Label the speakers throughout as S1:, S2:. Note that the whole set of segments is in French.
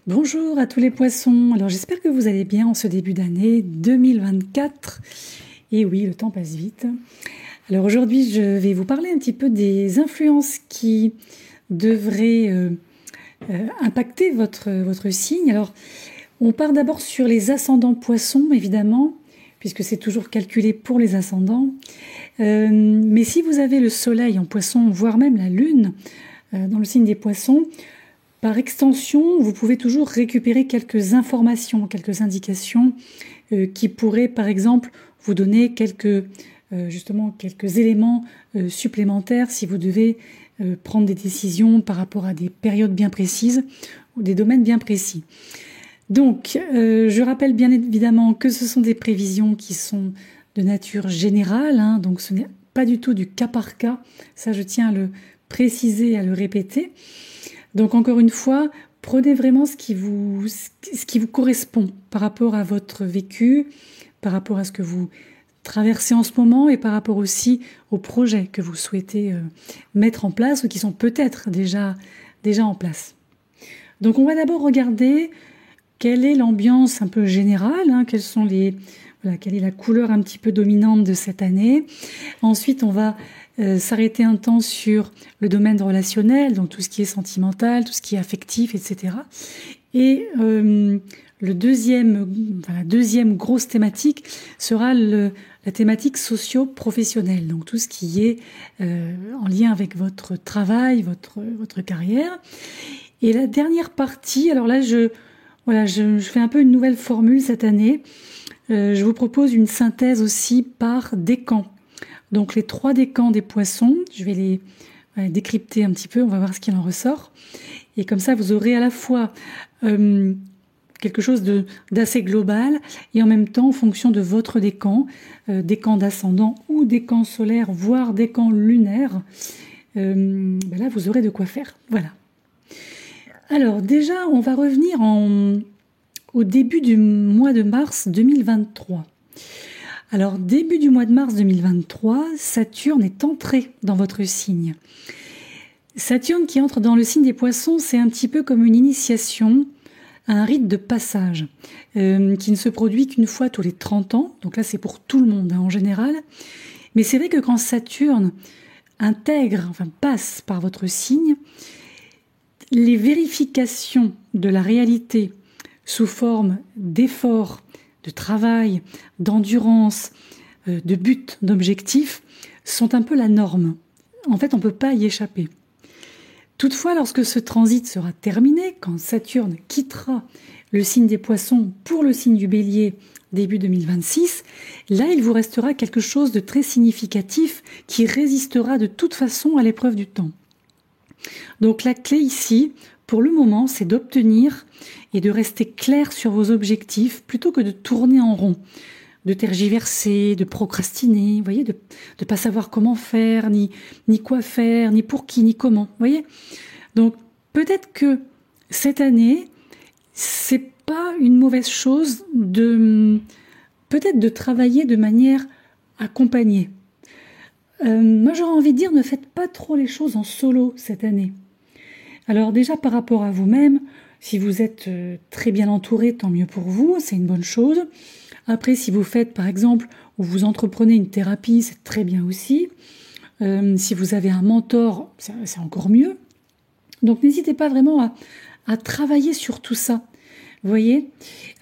S1: Bonjour à tous les poissons. Alors j'espère que vous allez bien en ce début d'année 2024. Et oui, le temps passe vite. Alors aujourd'hui, je vais vous parler un petit peu des influences qui devraient impacter votre signe. Alors on part d'abord sur les ascendants poissons, évidemment, puisque c'est toujours calculé pour les ascendants. Mais si vous avez le soleil en poisson, voire même la lune dans le signe des poissons, par extension, vous pouvez toujours récupérer quelques informations, quelques indications qui pourraient, par exemple, vous donner quelques éléments supplémentaires si vous devez prendre des décisions par rapport à des périodes bien précises ou des domaines bien précis. Donc, je rappelle bien évidemment que ce sont des prévisions qui sont de nature générale, donc ce n'est pas du tout du cas par cas. Ça, je tiens à le préciser, à le répéter. Donc encore une fois, prenez vraiment ce qui vous correspond par rapport à votre vécu, par rapport à ce que vous traversez en ce moment et par rapport aussi aux projets que vous souhaitez mettre en place ou qui sont peut-être déjà en place. Donc on va d'abord regarder quelle est l'ambiance un peu générale, quelle est la couleur un petit peu dominante de cette année. Ensuite, on va s'arrêter un temps sur le domaine relationnel, donc tout ce qui est sentimental, tout ce qui est affectif, etc. Et la deuxième grosse thématique sera la thématique socio-professionnelle, donc tout ce qui est en lien avec votre travail, votre carrière. Et la dernière partie, alors là, je fais un peu une nouvelle formule cette année. Je vous propose une synthèse aussi par décan. Donc les 3 décans des poissons, je vais les décrypter un petit peu, on va voir ce qu'il en ressort. Et comme ça, vous aurez à la fois quelque chose d'assez global et en même temps, en fonction de votre décan, décan d'ascendant ou décan solaire, voire décan lunaire, là, vous aurez de quoi faire. Voilà. Alors déjà, on va revenir au début du mois de mars 2023. Alors, début du mois de mars 2023, Saturne est entré dans votre signe. Saturne qui entre dans le signe des poissons, c'est un petit peu comme une initiation à un rite de passage qui ne se produit qu'une fois tous les 30 ans. Donc là, c'est pour tout le monde en général. Mais c'est vrai que quand Saturne passe par votre signe, les vérifications de la réalité sous forme d'efforts, de travail, d'endurance, de buts, d'objectifs, sont un peu la norme. En fait, on ne peut pas y échapper. Toutefois, lorsque ce transit sera terminé, quand Saturne quittera le signe des poissons pour le signe du bélier début 2026, là, il vous restera quelque chose de très significatif qui résistera de toute façon à l'épreuve du temps. Donc la clé ici, pour le moment, c'est d'obtenir et de rester clair sur vos objectifs plutôt que de tourner en rond, de tergiverser, de procrastiner, vous voyez, de ne pas savoir comment faire, ni quoi faire, ni pour qui, ni comment, vous voyez. Donc peut-être que cette année, c'est pas une mauvaise chose peut-être de travailler de manière accompagnée. Moi j'aurais envie de dire, ne faites pas trop les choses en solo cette année. Alors déjà par rapport à vous-même, si vous êtes très bien entouré, tant mieux pour vous, c'est une bonne chose. Après, si vous faites par exemple, ou vous entreprenez une thérapie, c'est très bien aussi. Si vous avez un mentor, c'est encore mieux. Donc n'hésitez pas vraiment à travailler sur tout ça. Vous voyez ?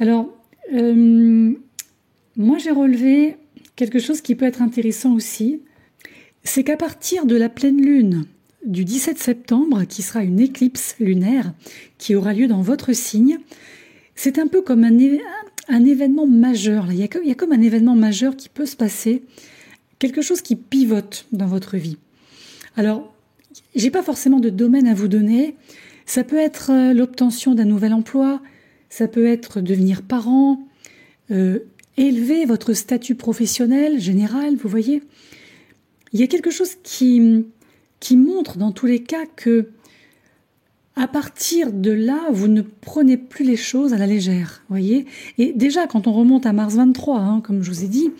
S1: Alors, moi j'ai relevé quelque chose qui peut être intéressant aussi. C'est qu'à partir de la pleine lune du 17 septembre, qui sera une éclipse lunaire qui aura lieu dans votre signe, c'est un peu comme un événement majeur. Là. Il y a comme un événement majeur qui peut se passer, quelque chose qui pivote dans votre vie. Alors, j'ai pas forcément de domaine à vous donner. Ça peut être l'obtention d'un nouvel emploi, ça peut être devenir parent, élever votre statut professionnel général, vous voyez. Il y a quelque chose qui montre dans tous les cas que à partir de là, vous ne prenez plus les choses à la légère, voyez. Et déjà, quand on remonte à mars 23, comme je vous ai dit,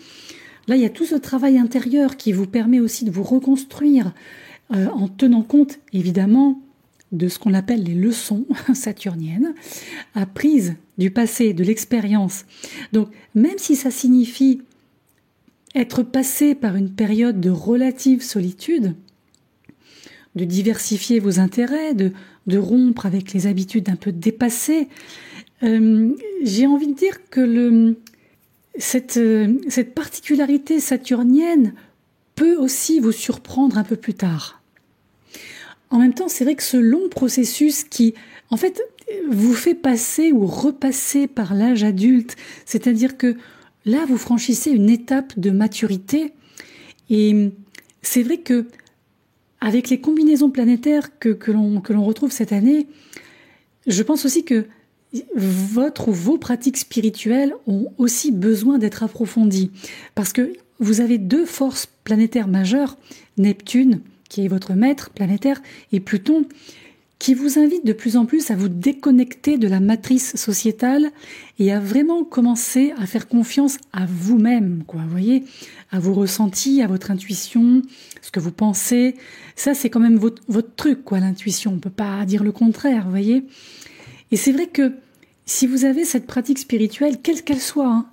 S1: là, il y a tout ce travail intérieur qui vous permet aussi de vous reconstruire en tenant compte, évidemment, de ce qu'on appelle les leçons saturniennes, apprises du passé, de l'expérience. Donc, même si ça signifie être passé par une période de relative solitude, de diversifier vos intérêts, de rompre avec les habitudes un peu dépassées, j'ai envie de dire que cette particularité saturnienne peut aussi vous surprendre un peu plus tard. En même temps, c'est vrai que ce long processus qui, en fait, vous fait passer ou repasser par l'âge adulte, c'est-à-dire que là, vous franchissez une étape de maturité, et c'est vrai que avec les combinaisons planétaires que l'on retrouve cette année, je pense aussi que votre ou vos pratiques spirituelles ont aussi besoin d'être approfondies, parce que vous avez deux forces planétaires majeures, Neptune, qui est votre maître planétaire, et Pluton, qui vous invitent de plus en plus à vous déconnecter de la matrice sociétale et à vraiment commencer à faire confiance à vous-même, quoi, vous voyez, à vos ressentis, à votre intuition, ce que vous pensez. Ça, c'est quand même votre truc, quoi, l'intuition. On ne peut pas dire le contraire, vous voyez. Et c'est vrai que si vous avez cette pratique spirituelle, quelle qu'elle soit,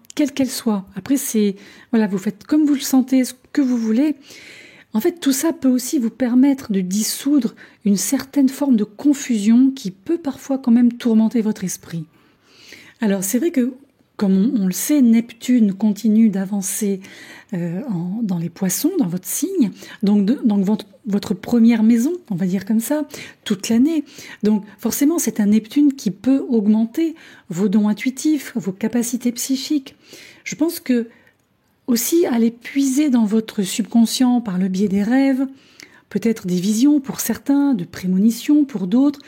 S1: après c'est, voilà, vous faites comme vous le sentez, ce que vous voulez. En fait, tout ça peut aussi vous permettre de dissoudre une certaine forme de confusion qui peut parfois quand même tourmenter votre esprit. Alors, c'est vrai que, comme on le sait, Neptune continue d'avancer dans les poissons, dans votre signe, donc dans votre première maison, on va dire comme ça, toute l'année. Donc, forcément, c'est un Neptune qui peut augmenter vos dons intuitifs, vos capacités psychiques. Je pense que aussi, aller puiser dans votre subconscient par le biais des rêves, peut-être des visions pour certains, de prémonitions pour d'autres,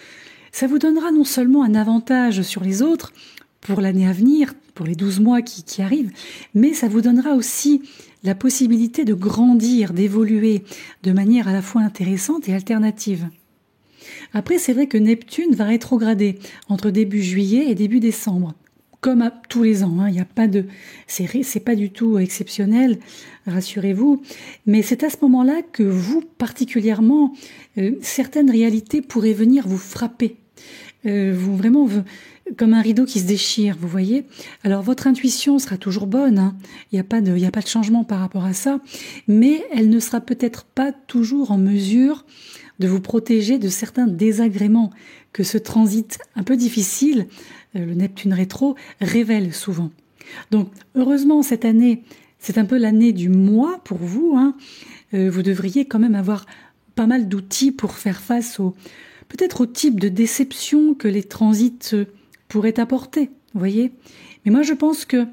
S1: ça vous donnera non seulement un avantage sur les autres pour l'année à venir, pour les 12 mois qui arrivent, mais ça vous donnera aussi la possibilité de grandir, d'évoluer de manière à la fois intéressante et alternative. Après, c'est vrai que Neptune va rétrograder entre début juillet et début décembre. Comme à tous les ans, il n'y a pas de, c'est pas du tout exceptionnel, rassurez-vous. Mais c'est à ce moment-là que vous, particulièrement, certaines réalités pourraient venir vous frapper. Vous vraiment, comme un rideau qui se déchire, vous voyez. Alors votre intuition sera toujours bonne, il n'y a pas de changement par rapport à ça, mais elle ne sera peut-être pas toujours en mesure de vous protéger de certains désagréments que ce transit un peu difficile, le Neptune rétro, révèle souvent. Donc, heureusement, cette année, c'est un peu l'année du mois pour vous. Vous devriez quand même avoir pas mal d'outils pour faire face peut-être au type de déception que les transits pourraient apporter, vous voyez. Mais moi, je pense que,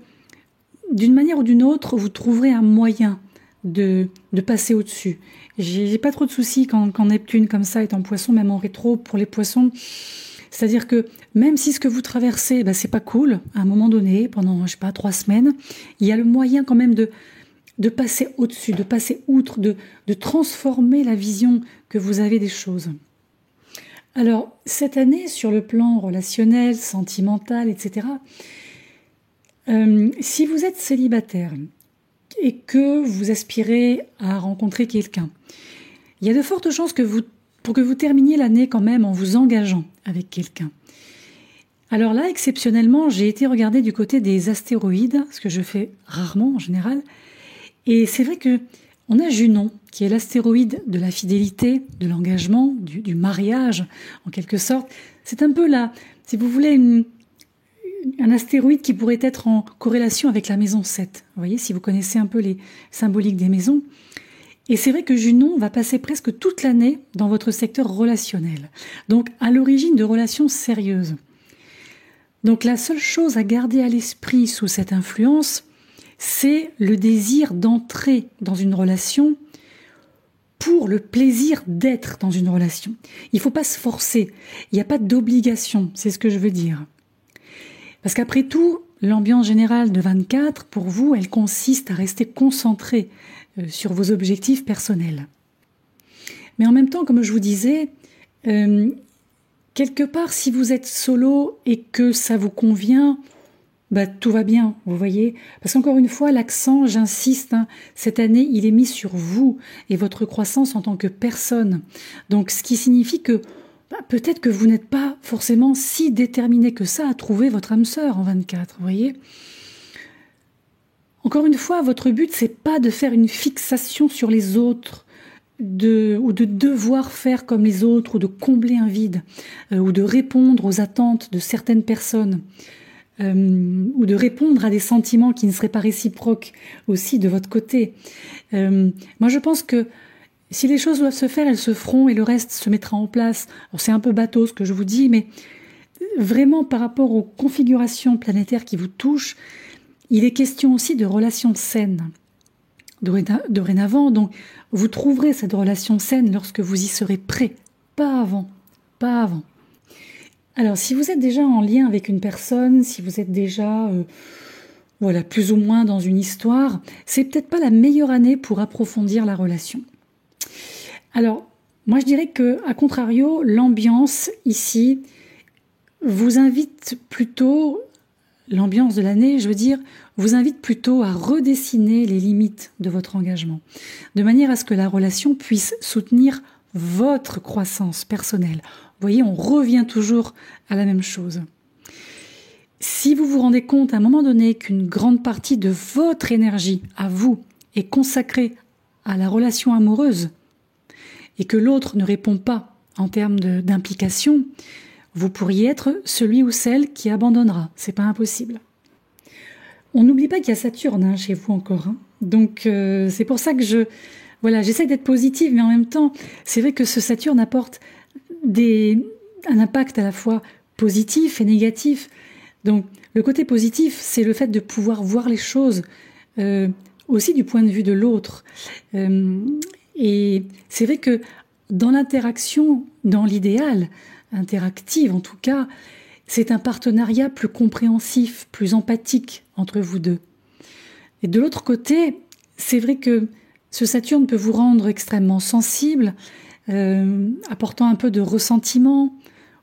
S1: d'une manière ou d'une autre, vous trouverez un moyen de passer au-dessus. J'ai pas trop de soucis quand Neptune, comme ça, est en poisson, même en rétro, pour les poissons. C'est-à-dire que même si ce que vous traversez, c'est pas cool, à un moment donné, pendant, 3 semaines, il y a le moyen quand même de passer au-dessus, de passer outre, de transformer la vision que vous avez des choses. Alors, cette année, sur le plan relationnel, sentimental, etc., si vous êtes célibataire et que vous aspirez à rencontrer quelqu'un, il y a de fortes chances pour que vous terminiez l'année quand même en vous engageant avec quelqu'un. Alors là, exceptionnellement, j'ai été regarder du côté des astéroïdes, ce que je fais rarement en général, et c'est vrai que on a Junon, qui est l'astéroïde de la fidélité, de l'engagement, du mariage, en quelque sorte. C'est un peu là, si vous voulez, un astéroïde qui pourrait être en corrélation avec la maison 7. Vous voyez, si vous connaissez un peu les symboliques des maisons. Et c'est vrai que Junon va passer presque toute l'année dans votre secteur relationnel. Donc, à l'origine de relations sérieuses. Donc, la seule chose à garder à l'esprit sous cette influence, c'est le désir d'entrer dans une relation pour le plaisir d'être dans une relation. Il ne faut pas se forcer. Il n'y a pas d'obligation, c'est ce que je veux dire. Parce qu'après tout, l'ambiance générale de 24, pour vous, elle consiste à rester concentré sur vos objectifs personnels. Mais en même temps, comme je vous disais, quelque part, si vous êtes solo et que ça vous convient, tout va bien, vous voyez. Parce qu'encore une fois, l'accent, j'insiste, cette année, il est mis sur vous et votre croissance en tant que personne. Donc, ce qui signifie que peut-être que vous n'êtes pas forcément si déterminé que ça à trouver votre âme sœur en 24, vous voyez. Encore une fois, votre but, c'est pas de faire une fixation sur les autres, ou de devoir faire comme les autres, ou de combler un vide, ou de répondre aux attentes de certaines personnes, ou de répondre à des sentiments qui ne seraient pas réciproques aussi de votre côté. Moi, je pense que si les choses doivent se faire, elles se feront et le reste se mettra en place. Alors, c'est un peu bateau ce que je vous dis, mais vraiment par rapport aux configurations planétaires qui vous touchent, il est question aussi de relations saines. Dorénavant, donc, vous trouverez cette relation saine lorsque vous y serez prêt. Pas avant. Pas avant. Alors, si vous êtes déjà en lien avec une personne, si vous êtes déjà, plus ou moins dans une histoire, c'est peut-être pas la meilleure année pour approfondir la relation. Alors, moi je dirais que, à contrario, l'ambiance ici vous invite plutôt, l'ambiance de l'année, je veux dire, vous invite plutôt à redessiner les limites de votre engagement, de manière à ce que la relation puisse soutenir votre croissance personnelle. Vous voyez, on revient toujours à la même chose. Si vous vous rendez compte à un moment donné qu'une grande partie de votre énergie, à vous, est consacrée à la relation amoureuse, et que l'autre ne répond pas en termes d'implication, vous pourriez être celui ou celle qui abandonnera. C'est pas impossible. On n'oublie pas qu'il y a Saturne chez vous encore. Donc c'est pour ça que j'essaie d'être positive, mais en même temps, c'est vrai que ce Saturne apporte un impact à la fois positif et négatif. Donc le côté positif, c'est le fait de pouvoir voir les choses aussi du point de vue de l'autre. Et c'est vrai que dans l'interaction, dans l'idéal, interactive en tout cas, c'est un partenariat plus compréhensif, plus empathique entre vous deux. Et de l'autre côté, c'est vrai que ce Saturne peut vous rendre extrêmement sensible, apportant un peu de ressentiment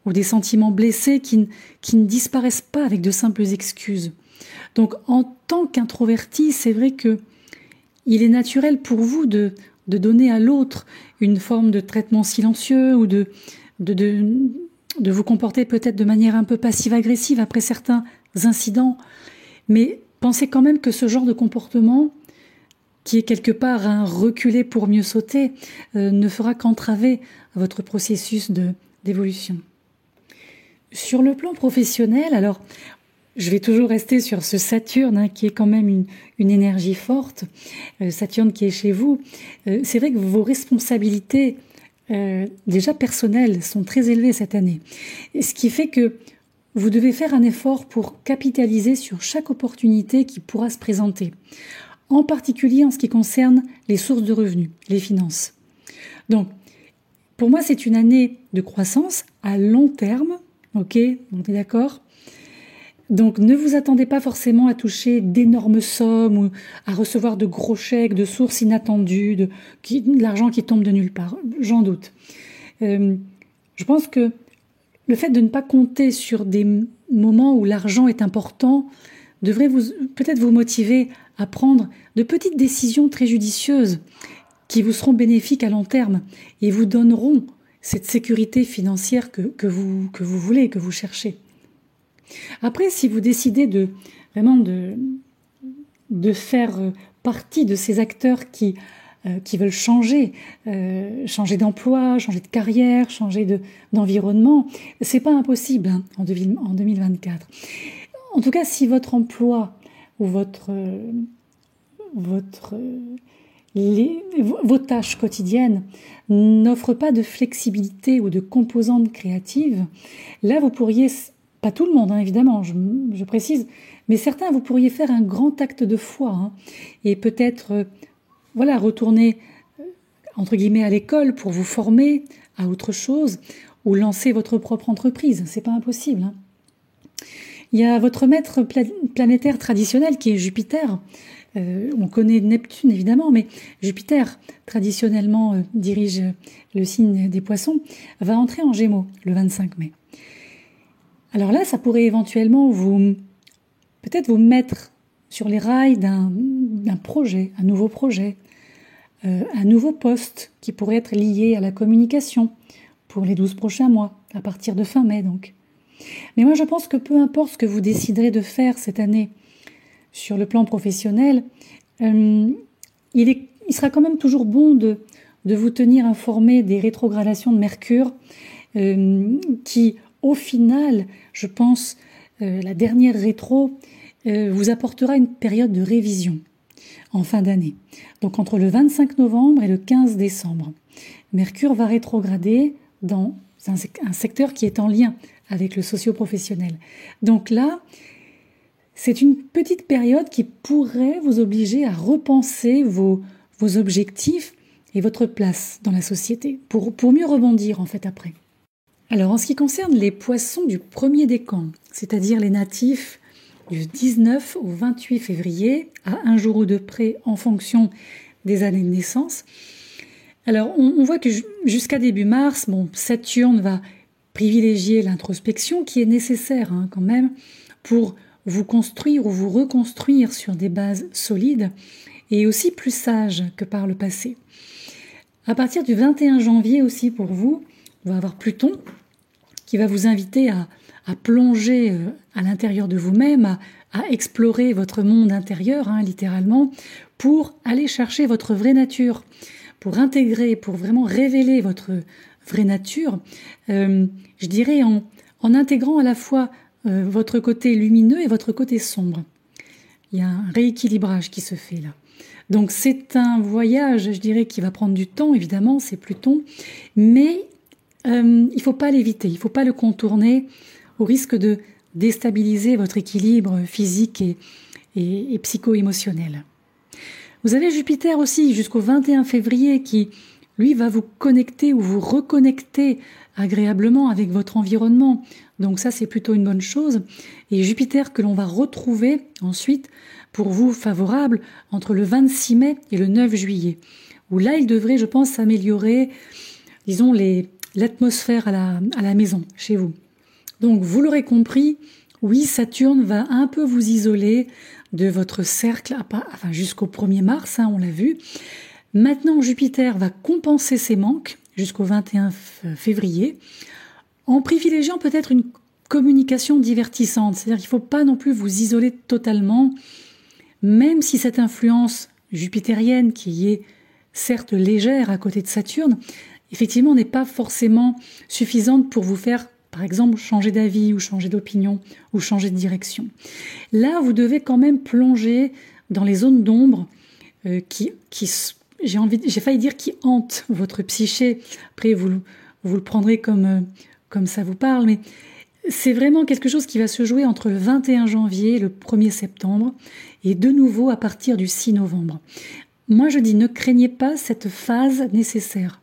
S1: ou des sentiments blessés qui ne disparaissent pas avec de simples excuses. Donc en tant qu'introverti, c'est vrai que il est naturel pour vous de donner à l'autre une forme de traitement silencieux ou de vous comporter peut-être de manière un peu passive-agressive après certains incidents. Mais pensez quand même que ce genre de comportement, qui est quelque part un reculer pour mieux sauter, ne fera qu'entraver votre processus d'évolution. Sur le plan professionnel, alors je vais toujours rester sur ce Saturne qui est quand même une énergie forte, Saturne qui est chez vous. C'est vrai que vos responsabilités déjà personnelles sont très élevées cette année, ce qui fait que vous devez faire un effort pour capitaliser sur chaque opportunité qui pourra se présenter, en particulier en ce qui concerne les sources de revenus, les finances. Donc, pour moi, c'est une année de croissance à long terme, ok, on est d'accord ? Donc ne vous attendez pas forcément à toucher d'énormes sommes ou à recevoir de gros chèques, de sources inattendues, de l'argent qui tombe de nulle part, j'en doute. Je pense que le fait de ne pas compter sur des moments où l'argent est important devrait peut-être vous motiver à prendre de petites décisions très judicieuses qui vous seront bénéfiques à long terme et vous donneront cette sécurité financière que vous voulez, que vous cherchez. Après, si vous décidez de faire partie de ces acteurs qui veulent changer d'emploi, changer de carrière, changer d'environnement, c'est pas impossible en 2024. En tout cas, si votre emploi ou vos tâches quotidiennes n'offrent pas de flexibilité ou de composantes créatives, là vous pourriez, pas tout le monde évidemment, je précise, mais certains vous pourriez faire un grand acte de foi et peut-être retourner entre guillemets à l'école pour vous former à autre chose ou lancer votre propre entreprise, c'est pas impossible. Il y a votre maître planétaire traditionnel qui est Jupiter. On connaît Neptune évidemment, mais Jupiter traditionnellement dirige le signe des Poissons, va entrer en Gémeaux le 25 mai. Alors là, ça pourrait éventuellement peut-être vous mettre sur les rails d'un projet, un nouveau projet, un nouveau poste qui pourrait être lié à la communication pour les 12 prochains mois, à partir de fin mai donc. Mais moi je pense que peu importe ce que vous déciderez de faire cette année sur le plan professionnel, il sera quand même toujours bon de vous tenir informé des rétrogradations de Mercure qui, au final, je pense, la dernière rétro vous apportera une période de révision en fin d'année. Donc entre le 25 novembre et le 15 décembre, Mercure va rétrograder dans un secteur qui est en lien avec le socio-professionnel. Donc là, c'est une petite période qui pourrait vous obliger à repenser vos objectifs et votre place dans la société, pour mieux rebondir en fait après. Alors en ce qui concerne les poissons du premier décan, c'est-à-dire les natifs du 19 au 28 février, à un jour ou deux près en fonction des années de naissance. Alors on voit que jusqu'à début mars, Saturne va privilégier l'introspection qui est nécessaire quand même pour vous construire ou vous reconstruire sur des bases solides et aussi plus sages que par le passé. À partir du 21 janvier aussi pour vous, on va avoir Pluton qui va vous inviter à plonger à l'intérieur de vous-même, à explorer votre monde intérieur, littéralement, pour aller chercher votre vraie nature, pour intégrer, pour vraiment révéler votre vraie nature, je dirais en intégrant à la fois votre côté lumineux et votre côté sombre. Il y a un rééquilibrage qui se fait là. Donc c'est un voyage, je dirais, qui va prendre du temps, évidemment, c'est Pluton, mais il ne faut pas l'éviter, il ne faut pas le contourner au risque de déstabiliser votre équilibre physique et psycho-émotionnel. Vous avez Jupiter aussi jusqu'au 21 février qui, lui, va vous connecter ou vous reconnecter agréablement avec votre environnement. Donc ça, c'est plutôt une bonne chose. Et Jupiter que l'on va retrouver ensuite pour vous favorable entre le 26 mai et le 9 juillet. Où là, il devrait, je pense, s'améliorer, disons, l'atmosphère à la maison, chez vous. Donc, vous l'aurez compris, oui, Saturne va un peu vous isoler de votre cercle, enfin jusqu'au 1er mars, on l'a vu. Maintenant, Jupiter va compenser ses manques jusqu'au 21 février, en privilégiant peut-être une communication divertissante. C'est-à-dire qu'il ne faut pas non plus vous isoler totalement, même si cette influence jupitérienne, qui est certes légère à côté de Saturne, effectivement n'est pas forcément suffisante pour vous faire, par exemple, changer d'avis ou changer d'opinion ou changer de direction. Là, vous devez quand même plonger dans les zones d'ombre qui j'ai failli dire qui hantent votre psyché. Après, vous le prendrez comme ça vous parle, mais c'est vraiment quelque chose qui va se jouer entre le 21 janvier et le 1er septembre, et de nouveau à partir du 6 novembre. Moi, je dis, ne craignez pas cette phase nécessaire.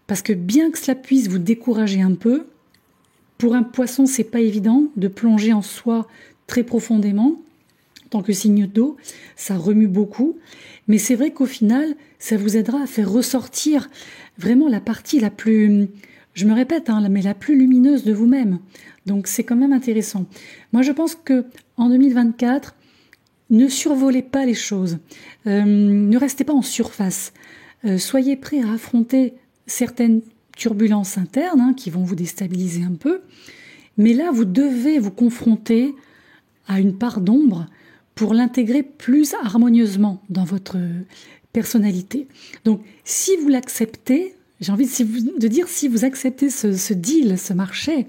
S1: Parce que bien que cela puisse vous décourager un peu, pour un poisson, c'est pas évident de plonger en soi très profondément. En tant que signe d'eau, ça remue beaucoup. Mais c'est vrai qu'au final, ça vous aidera à faire ressortir vraiment la partie la plus, je me répète, mais la plus lumineuse de vous-même. Donc c'est quand même intéressant. Moi, je pense que en 2024, ne survolez pas les choses. Ne restez pas en surface. Soyez prêts à affronter certaines turbulences internes qui vont vous déstabiliser un peu. Mais là, vous devez vous confronter à une part d'ombre pour l'intégrer plus harmonieusement dans votre personnalité. Donc, si vous l'acceptez, j'ai envie de dire, si vous acceptez ce deal, ce marché,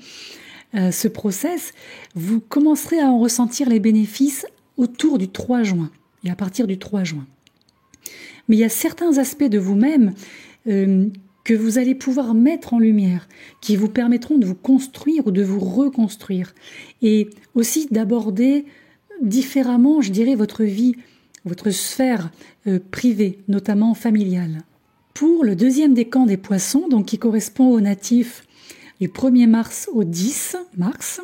S1: ce process, vous commencerez à en ressentir les bénéfices autour du 3 juin et à partir du 3 juin. Mais il y a certains aspects de vous-même que vous allez pouvoir mettre en lumière, qui vous permettront de vous construire ou de vous reconstruire, et aussi d'aborder différemment, je dirais, votre vie, votre sphère privée, notamment familiale. Pour le deuxième décan des poissons, donc qui correspond aux natifs du 1er mars au 10 mars,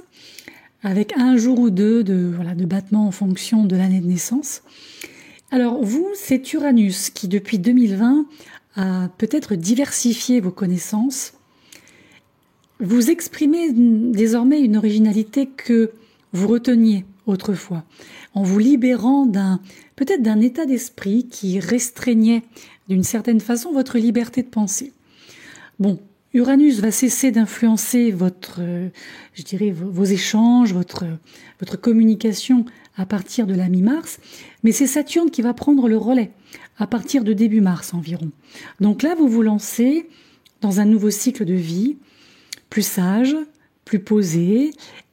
S1: avec un jour ou deux de battement en fonction de l'année de naissance. Alors vous, c'est Uranus qui, depuis 2020, a peut-être diversifié vos connaissances. Vous exprimez désormais une originalité que vous reteniez autrefois, en vous libérant peut-être d'un état d'esprit qui restreignait d'une certaine façon votre liberté de penser. Bon, Uranus va cesser d'influencer je dirais, vos échanges, votre communication à partir de la mi-mars, mais c'est Saturne qui va prendre le relais à partir de début mars environ. Donc là, vous vous lancez dans un nouveau cycle de vie, plus sage, plus posé,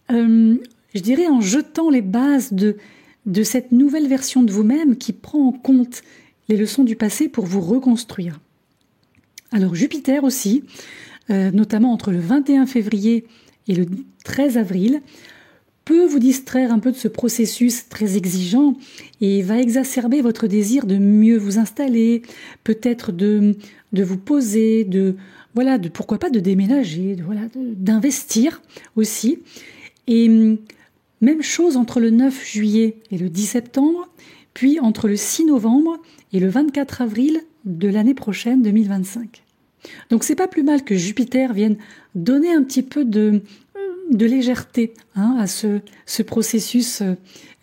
S1: je dirais en jetant les bases de cette nouvelle version de vous-même qui prend en compte les leçons du passé pour vous reconstruire. Alors Jupiter aussi, notamment entre le 21 février et le 13 avril, peut vous distraire un peu de ce processus très exigeant et va exacerber votre désir de mieux vous installer, peut-être de vous poser, pourquoi pas de déménager, d'investir aussi. Et même chose entre le 9 juillet et le 10 septembre, puis entre le 6 novembre et le 24 avril de l'année prochaine, 2025. Donc c'est pas plus mal que Jupiter vienne donner un petit peu de légèreté à ce processus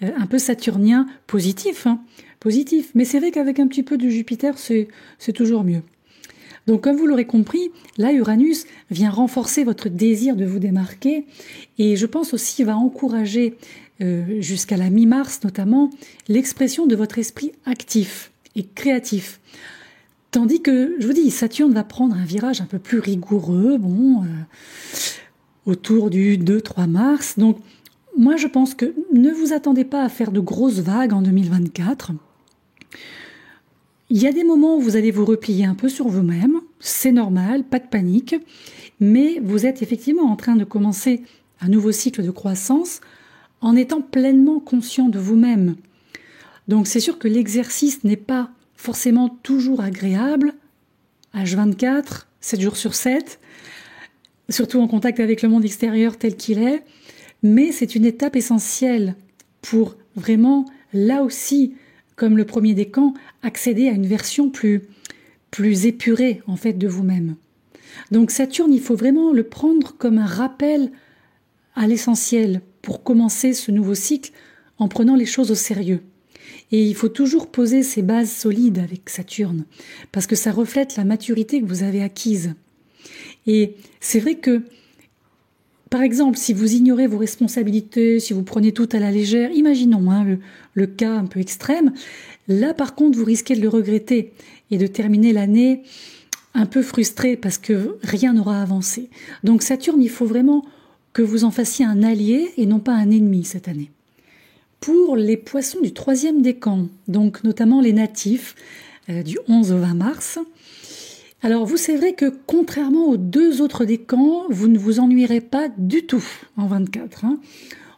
S1: un peu saturnien positif. Positif. Mais c'est vrai qu'avec un petit peu de Jupiter, c'est toujours mieux. Donc comme vous l'aurez compris, là Uranus vient renforcer votre désir de vous démarquer et je pense aussi va encourager jusqu'à la mi-mars notamment l'expression de votre esprit actif et créatif. Tandis que, je vous dis, Saturne va prendre un virage un peu plus rigoureux, autour du 2-3 mars. Donc, moi, je pense que ne vous attendez pas à faire de grosses vagues en 2024. Il y a des moments où vous allez vous replier un peu sur vous-même, c'est normal, pas de panique, mais vous êtes effectivement en train de commencer un nouveau cycle de croissance en étant pleinement conscient de vous-même. Donc, c'est sûr que l'exercice n'est pas forcément toujours agréable, H24, 7 jours sur 7, surtout en contact avec le monde extérieur tel qu'il est, mais c'est une étape essentielle pour vraiment, là aussi, comme le premier décan, accéder à une version plus épurée en fait de vous-même. Donc Saturne, il faut vraiment le prendre comme un rappel à l'essentiel pour commencer ce nouveau cycle en prenant les choses au sérieux. Et il faut toujours poser ces bases solides avec Saturne, parce que ça reflète la maturité que vous avez acquise. Et c'est vrai que, par exemple, si vous ignorez vos responsabilités, si vous prenez tout à la légère, imaginons le cas un peu extrême, là par contre vous risquez de le regretter et de terminer l'année un peu frustré parce que rien n'aura avancé. Donc Saturne, il faut vraiment que vous en fassiez un allié et non pas un ennemi cette année. Pour les poissons du 3e décan, donc notamment les natifs du 11 au 20 mars, alors vous, c'est vrai que contrairement aux 2 autres décans, vous ne vous ennuierez pas du tout en 24.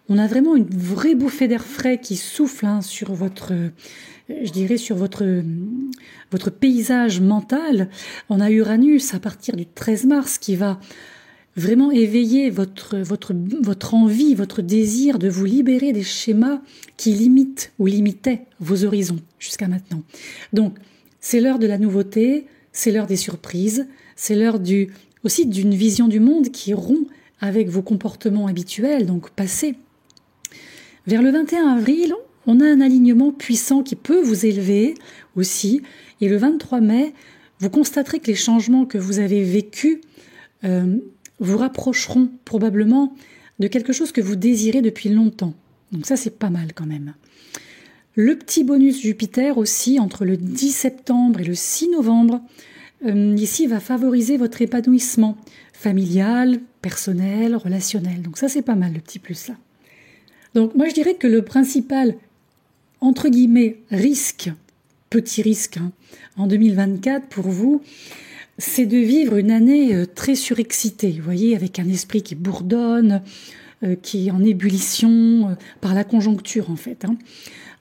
S1: On a vraiment une vraie bouffée d'air frais qui souffle sur votre, sur votre paysage mental. On a Uranus à partir du 13 mars qui va vraiment éveiller votre envie, votre désir de vous libérer des schémas qui limitent ou limitaient vos horizons jusqu'à maintenant. Donc, c'est l'heure de la nouveauté, c'est l'heure des surprises, c'est l'heure aussi d'une vision du monde qui rompt avec vos comportements habituels, donc passés. Vers le 21 avril, on a un alignement puissant qui peut vous élever aussi, et le 23 mai, vous constaterez que les changements que vous avez vécus vous rapprocheront probablement de quelque chose que vous désirez depuis longtemps. Donc ça, c'est pas mal quand même. Le petit bonus Jupiter aussi, entre le 10 septembre et le 6 novembre, ici va favoriser votre épanouissement familial, personnel, relationnel. Donc ça, c'est pas mal, le petit plus là. Donc moi, je dirais que le principal, entre guillemets, petit risque, en 2024 pour vous, c'est de vivre une année très surexcitée, vous voyez, avec un esprit qui bourdonne, qui est en ébullition par la conjoncture en fait.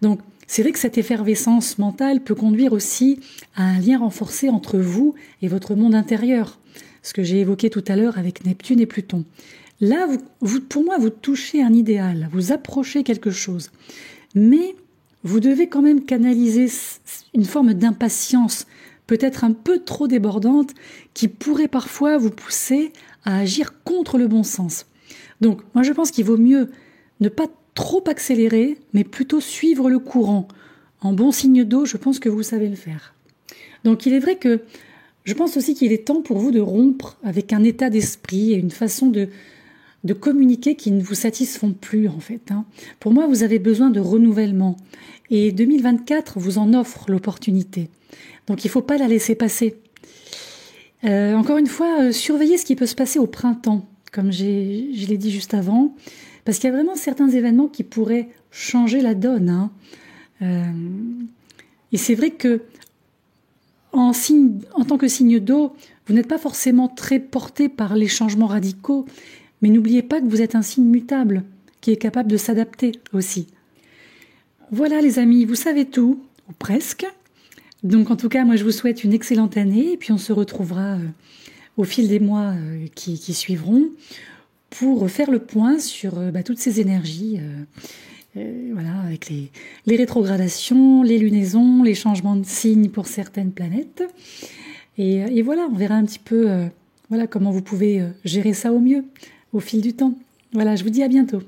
S1: Donc c'est vrai que cette effervescence mentale peut conduire aussi à un lien renforcé entre vous et votre monde intérieur, ce que j'ai évoqué tout à l'heure avec Neptune et Pluton. Là, pour moi, vous touchez un idéal, vous approchez quelque chose, mais vous devez quand même canaliser une forme d'impatience, peut-être un peu trop débordante, qui pourrait parfois vous pousser à agir contre le bon sens. Donc, moi je pense qu'il vaut mieux ne pas trop accélérer, mais plutôt suivre le courant. En bon signe d'eau, je pense que vous savez le faire. Donc il est vrai que Je pense aussi qu'il est temps pour vous de rompre avec un état d'esprit et une façon de communiquer qui ne vous satisfont plus en fait. Pour moi, vous avez besoin de renouvellement et 2024 vous en offre l'opportunité. Donc il ne faut pas la laisser passer. Encore une fois, surveillez ce qui peut se passer au printemps, comme je l'ai dit juste avant, parce qu'il y a vraiment certains événements qui pourraient changer la donne. Et c'est vrai que en tant que signe d'eau, vous n'êtes pas forcément très porté par les changements radicaux, mais n'oubliez pas que vous êtes un signe mutable, qui est capable de s'adapter aussi. Voilà les amis, vous savez tout, ou presque. Donc en tout cas, moi je vous souhaite une excellente année, et puis on se retrouvera au fil des mois qui suivront, pour faire le point sur toutes ces énergies, voilà, avec les rétrogradations, les lunaisons, les changements de signes pour certaines planètes. Et voilà, on verra un petit peu comment vous pouvez gérer ça au mieux au fil du temps. Voilà, je vous dis à bientôt.